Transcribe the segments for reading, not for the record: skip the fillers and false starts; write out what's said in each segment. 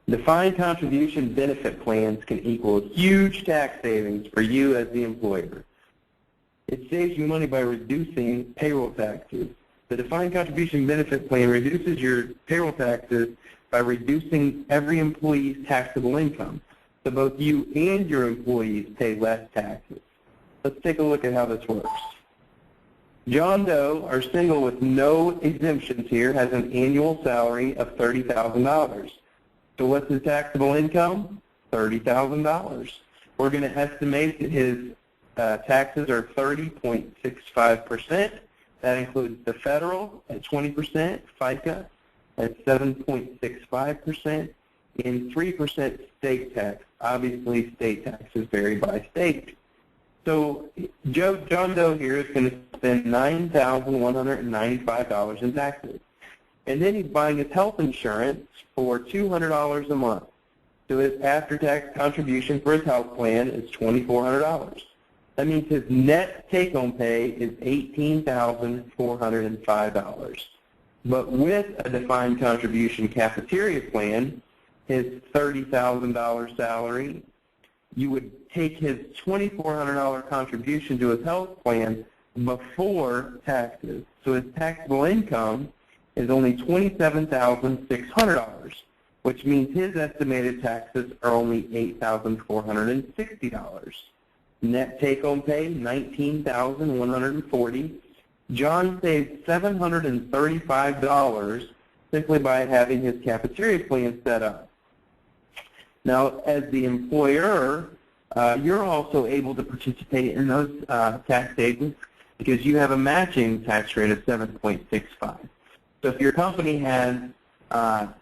Defined contribution benefit plans can equal huge tax savings for you as the employer. It saves you money by reducing payroll taxes. The defined contribution benefit plan reduces your payroll taxes by reducing every employee's taxable income. So both you and your employees pay less taxes. Let's take a look at how this works. John Doe, our single with no exemptions here, has an annual salary of $30,000. So what's his taxable income? $30,000. We're going to estimate that his taxes are 30.65%. That includes the federal at 20%, FICA at 7.65%, and 3% state tax. Obviously, state taxes vary by state. So John Doe here is going to spend $9,195 in taxes. And then he's buying his health insurance for $200 a month. So his after-tax contribution for his health plan is $2,400. That means his net take-home pay is $18,405. But with a defined contribution cafeteria plan, his $30,000 salary, you would take his $2,400 contribution to his health plan before taxes. So his taxable income is only $27,600, which means his estimated taxes are only $8,460. Net take-home pay, $19,140. John saved $735 simply by having his cafeteria plan set up. Now, as the employer, you're also able to participate in those tax savings because you have a matching tax rate of 7.65. So if your company has 10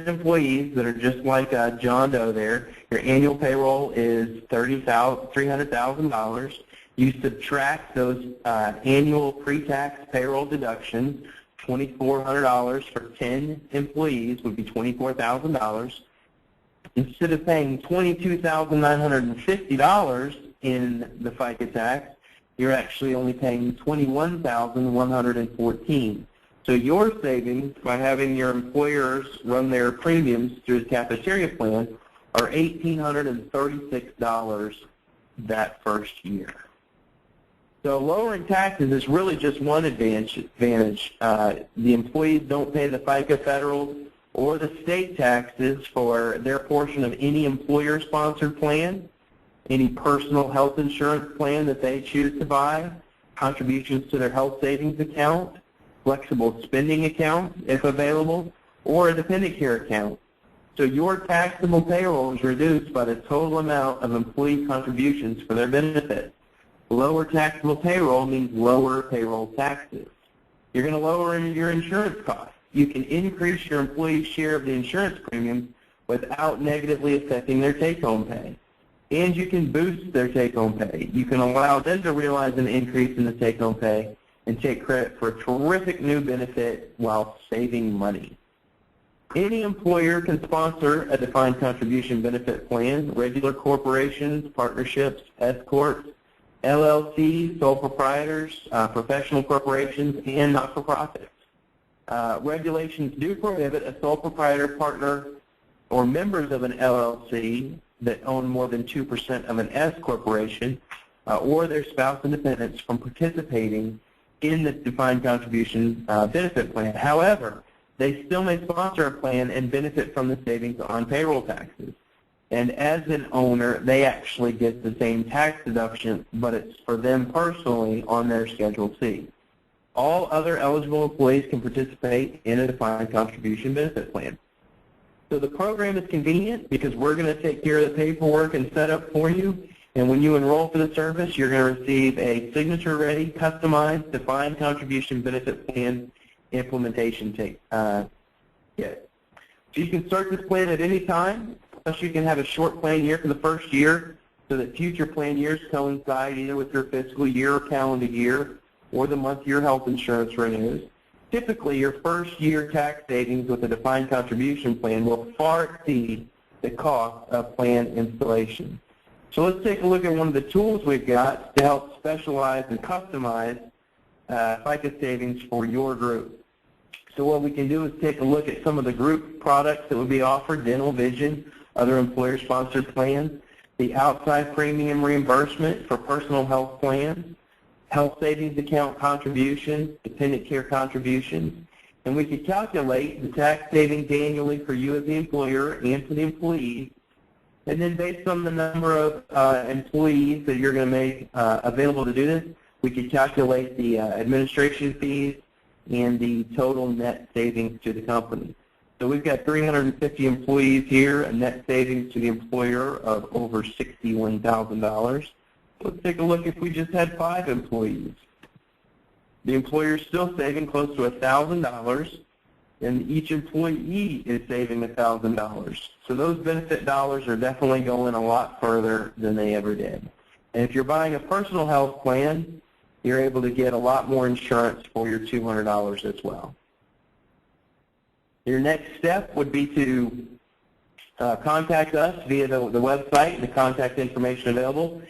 employees that are just like John Doe there, your annual payroll is $300,000. You subtract those annual pre-tax payroll deductions. $2,400 for 10 employees would be $24,000. Instead of paying $22,950 in the FICA tax, you're actually only paying $21,114. So your savings by having your employers run their premiums through the cafeteria plan are $1,836 that first year. So lowering taxes is really just one advantage. The employees don't pay the FICA federal or the state taxes for their portion of any employer-sponsored plan, any personal health insurance plan that they choose to buy, contributions to their health savings account, flexible spending account if available, or a dependent care account. So your taxable payroll is reduced by the total amount of employee contributions for their benefit. Lower taxable payroll means lower payroll taxes. You're going to lower your insurance costs. You can increase your employee's share of the insurance premium without negatively affecting their take-home pay. And you can boost their take-home pay. You can allow them to realize an increase in the take-home pay and take credit for a terrific new benefit while saving money. Any employer can sponsor a defined contribution benefit plan. Regular corporations, partnerships, S-corps, LLCs, sole proprietors, professional corporations, and not-for-profits. Regulations do prohibit a sole proprietor, partner, or members of an LLC that own more than 2% of an S corporation or their spouse and dependents from participating in the defined contribution benefit plan. However, they still may sponsor a plan and benefit from the savings on payroll taxes. And as an owner, they actually get the same tax deduction, but it's for them personally on their Schedule C. All other eligible employees can participate in a defined contribution benefit plan. So the program is convenient because we're going to take care of the paperwork and setup for you. And when you enroll for the service, you're going to receive a signature-ready, customized, defined contribution benefit plan implementation kit. So you can start this plan at any time. Plus, you can have a short plan year for the first year so that future plan years coincide either with your fiscal year or calendar year or the month your health insurance renews. Typically, your first year tax savings with a defined contribution plan will far exceed the cost of plan installation. So let's take a look at one of the tools we've got to help specialize and customize FICA savings for your group. So what we can do is take a look at some of the group products that would be offered: dental, vision, other employer-sponsored plans, the outside premium reimbursement for personal health plans, health savings account contributions, dependent care contributions, and we could calculate the tax savings annually for you as the employer and for the employees. And then based on the number of employees that you're going to make available to do this, we could calculate the administration fees and the total net savings to the company. So we've got 350 employees here, a net savings to the employer of over $61,000. Let's take a look if we just had 5 employees. The employer is still saving close to $1,000, and each employee is saving $1,000. So those benefit dollars are definitely going a lot further than they ever did. And if you're buying a personal health plan, you're able to get a lot more insurance for your $200 as well. Your next step would be to contact us via the website, the contact information available.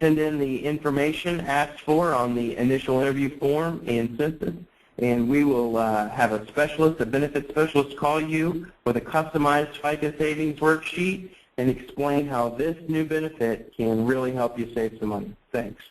Send in the information asked for on the initial interview form and census, and we will have a specialist, a benefit specialist, call you with a customized FICA Savings worksheet and explain how this new benefit can really help you save some money. Thanks.